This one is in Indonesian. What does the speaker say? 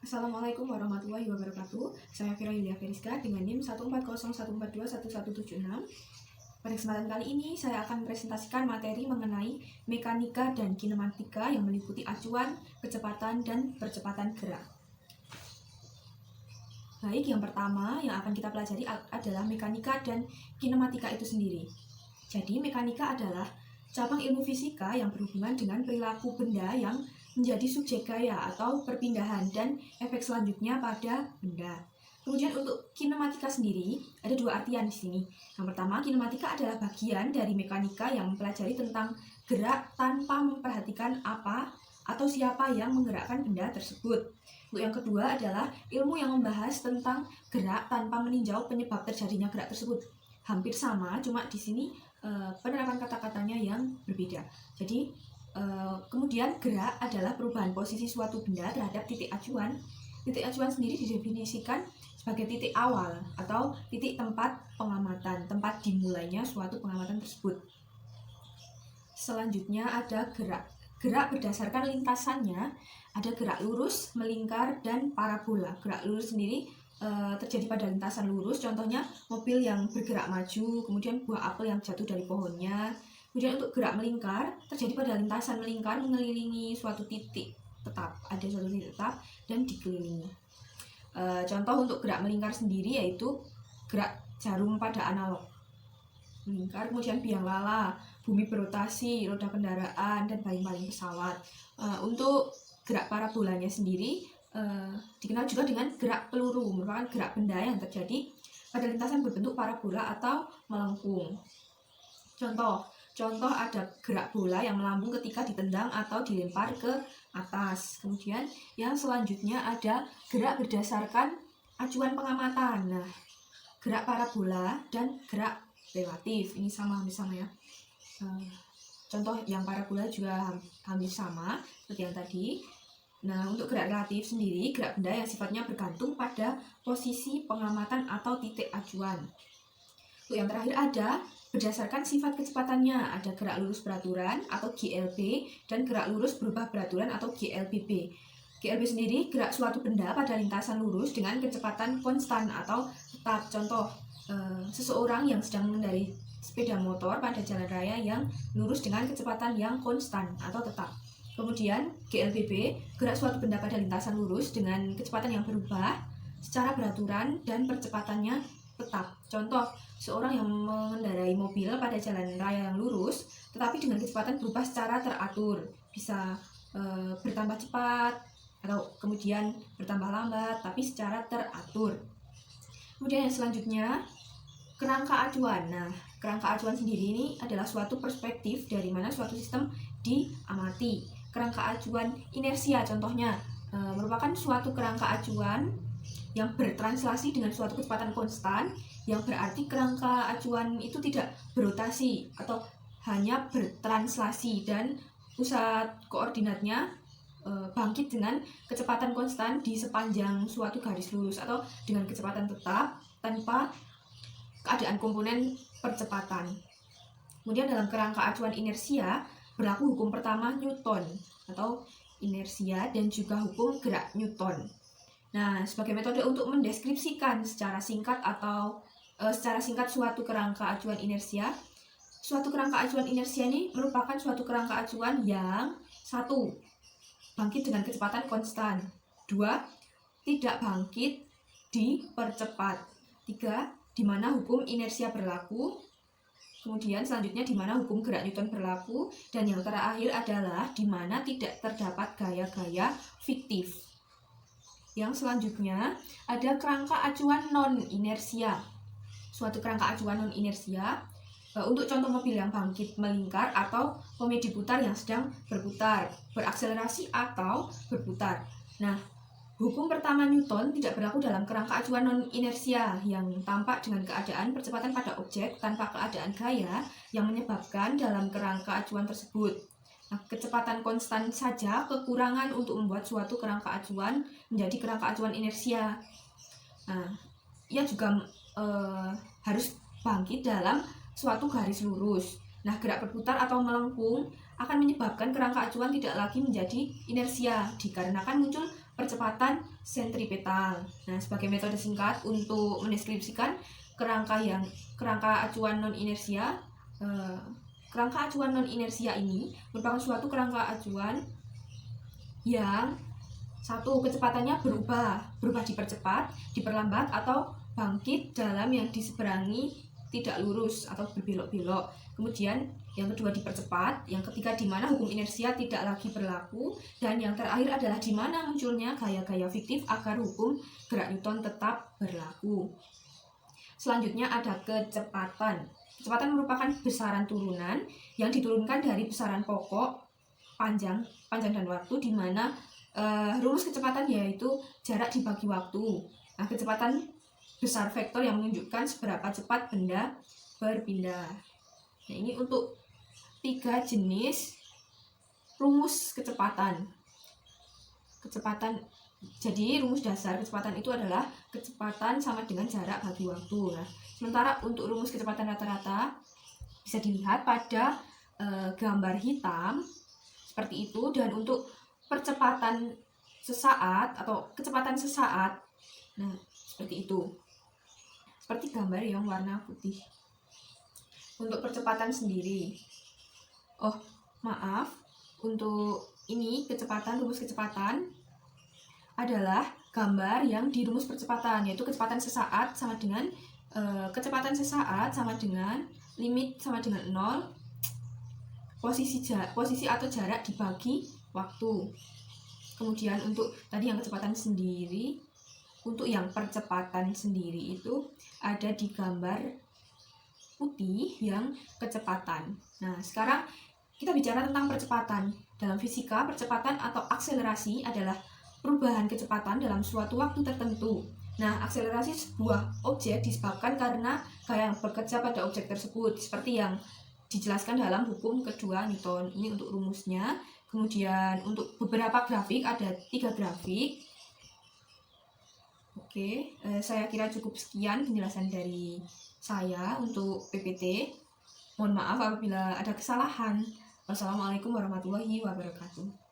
Assalamualaikum warahmatullahi wabarakatuh. Saya Fira Yulia Feriska dengan NIM 14014211176. Pada kesempatan kali ini saya akan presentasikan materi mengenai mekanika dan kinematika yang meliputi acuan, kecepatan, dan percepatan gerak. Baik, yang pertama yang akan kita pelajari adalah mekanika dan kinematika itu sendiri. Jadi, mekanika adalah cabang ilmu fisika yang berhubungan dengan perilaku benda yang menjadi subjek gaya atau perpindahan dan efek selanjutnya pada benda. Kemudian untuk kinematika sendiri ada dua artian di sini. Yang pertama, kinematika adalah bagian dari mekanika yang mempelajari tentang gerak tanpa memperhatikan apa atau siapa yang menggerakkan benda tersebut. Untuk yang kedua adalah ilmu yang membahas tentang gerak tanpa meninjau penyebab terjadinya gerak tersebut. Hampir sama, cuma di sini penerapan kata-katanya yang berbeda. Jadi kemudian gerak adalah perubahan posisi suatu benda terhadap titik acuan. Titik acuan sendiri didefinisikan sebagai titik awal atau titik tempat pengamatan, tempat dimulainya suatu pengamatan tersebut. Selanjutnya ada gerak. Gerak berdasarkan lintasannya, ada gerak lurus, melingkar, dan parabola. Gerak lurus sendiri terjadi pada lintasan lurus, contohnya mobil yang bergerak maju, kemudian buah apel yang jatuh dari pohonnya. Kemudian untuk gerak melingkar terjadi pada lintasan melingkar mengelilingi suatu titik tetap, ada suatu titik tetap dan dikelilingi. Contoh untuk gerak melingkar sendiri yaitu gerak jarum pada analog. Melingkar, kemudian biang lala, bumi berotasi, roda kendaraan, dan baling-baling pesawat. Untuk gerak parabolanya sendiri dikenal juga dengan gerak peluru, merupakan gerak benda yang terjadi pada lintasan berbentuk parabola atau melengkung. Contoh ada gerak bola yang melambung ketika ditendang atau dilempar ke atas. Kemudian yang selanjutnya ada gerak berdasarkan acuan pengamatan. Nah, gerak parabola dan gerak relatif ini sama ya. Contoh yang parabola juga hampir sama seperti yang tadi. Nah, untuk gerak relatif sendiri, gerak benda yang sifatnya bergantung pada posisi pengamatan atau titik acuan. Untuk yang terakhir ada berdasarkan sifat kecepatannya, ada gerak lurus beraturan atau GLB dan gerak lurus berubah beraturan atau GLBB. GLB sendiri gerak suatu benda pada lintasan lurus dengan kecepatan konstan atau tetap. Contoh, seseorang yang sedang mengendarai sepeda motor pada jalan raya yang lurus dengan kecepatan yang konstan atau tetap. Kemudian GLBB gerak suatu benda pada lintasan lurus dengan kecepatan yang berubah secara beraturan dan percepatannya tetap. Contoh, seorang yang mengendarai mobil pada jalan raya yang lurus tetapi dengan kecepatan berubah secara teratur, bisa bertambah cepat atau kemudian bertambah lambat tapi secara teratur. Kemudian yang selanjutnya, kerangka acuan. Nah, kerangka acuan sendiri ini adalah suatu perspektif dari mana suatu sistem diamati. Kerangka acuan inersia contohnya merupakan suatu kerangka acuan yang bertranslasi dengan suatu kecepatan konstan, yang berarti kerangka acuan itu tidak berotasi atau hanya bertranslasi dan pusat koordinatnya bangkit dengan kecepatan konstan di sepanjang suatu garis lurus atau dengan kecepatan tetap tanpa keadaan komponen percepatan. Kemudian dalam kerangka acuan inersia berlaku hukum pertama Newton atau inersia dan juga hukum gerak Newton. Nah, sebagai metode untuk mendeskripsikan secara singkat suatu kerangka acuan inersia, suatu kerangka acuan inersia ini merupakan suatu kerangka acuan yang satu, bangkit dengan kecepatan konstan, dua, tidak bangkit, dipercepat, tiga, di mana hukum inersia berlaku, kemudian selanjutnya di mana hukum gerak Newton berlaku, dan yang terakhir adalah di mana tidak terdapat gaya-gaya fiktif. Yang selanjutnya ada kerangka acuan non-inersia. Suatu kerangka acuan non-inersia untuk contoh mobil yang bangkit melingkar atau komedi putar yang sedang berputar, berakselerasi atau berputar. Nah, hukum pertama Newton tidak berlaku dalam kerangka acuan non-inersia yang tampak dengan keadaan percepatan pada objek tanpa keadaan gaya yang menyebabkan dalam kerangka acuan tersebut. Nah, kecepatan konstan saja kekurangan untuk membuat suatu kerangka acuan menjadi kerangka acuan inersia. Nah, ia juga harus bangkit dalam suatu garis lurus. Nah, gerak berputar atau melengkung akan menyebabkan kerangka acuan tidak lagi menjadi inersia dikarenakan muncul percepatan sentripetal. Nah, sebagai metode singkat untuk mendeskripsikan kerangka acuan non inersia, kerangka acuan non inersia ini merupakan suatu kerangka acuan yang satu, kecepatannya berubah dipercepat, diperlambat, atau bangkit dalam yang diseberangi tidak lurus atau berbelok-belok. Kemudian yang kedua dipercepat, yang ketiga di mana hukum inersia tidak lagi berlaku, dan yang terakhir adalah di mana munculnya gaya-gaya fiktif agar hukum gerak Newton tetap berlaku. Selanjutnya ada kecepatan. Kecepatan merupakan besaran turunan yang diturunkan dari besaran pokok panjang dan waktu, di mana rumus kecepatan yaitu jarak dibagi waktu. Nah, kecepatan besar vektor yang menunjukkan seberapa cepat benda berpindah. Nah, ini untuk 3 jenis rumus kecepatan. Jadi rumus dasar kecepatan itu adalah kecepatan sama dengan jarak bagi waktu. Nah, sementara untuk rumus kecepatan rata-rata bisa dilihat pada gambar hitam seperti itu, dan untuk percepatan sesaat atau kecepatan sesaat, nah seperti itu, seperti gambar yang warna putih. Untuk percepatan sendiri, untuk ini rumus kecepatan adalah gambar yang di rumus percepatan, yaitu kecepatan sesaat sama dengan limit sama dengan 0, posisi atau jarak dibagi waktu. Kemudian untuk tadi yang kecepatan sendiri, untuk yang percepatan sendiri itu ada di gambar putih yang kecepatan. Nah, sekarang kita bicara tentang percepatan. Dalam fisika, percepatan atau akselerasi adalah perubahan kecepatan dalam suatu waktu tertentu. Nah, akselerasi sebuah objek disebabkan karena gaya yang bekerja pada objek tersebut, seperti yang dijelaskan dalam hukum kedua Newton. Ini untuk rumusnya. Kemudian untuk beberapa grafik, ada 3 grafik. Oke, saya kira cukup sekian penjelasan dari saya untuk PPT. Mohon maaf apabila ada kesalahan. Wassalamualaikum warahmatullahi wabarakatuh.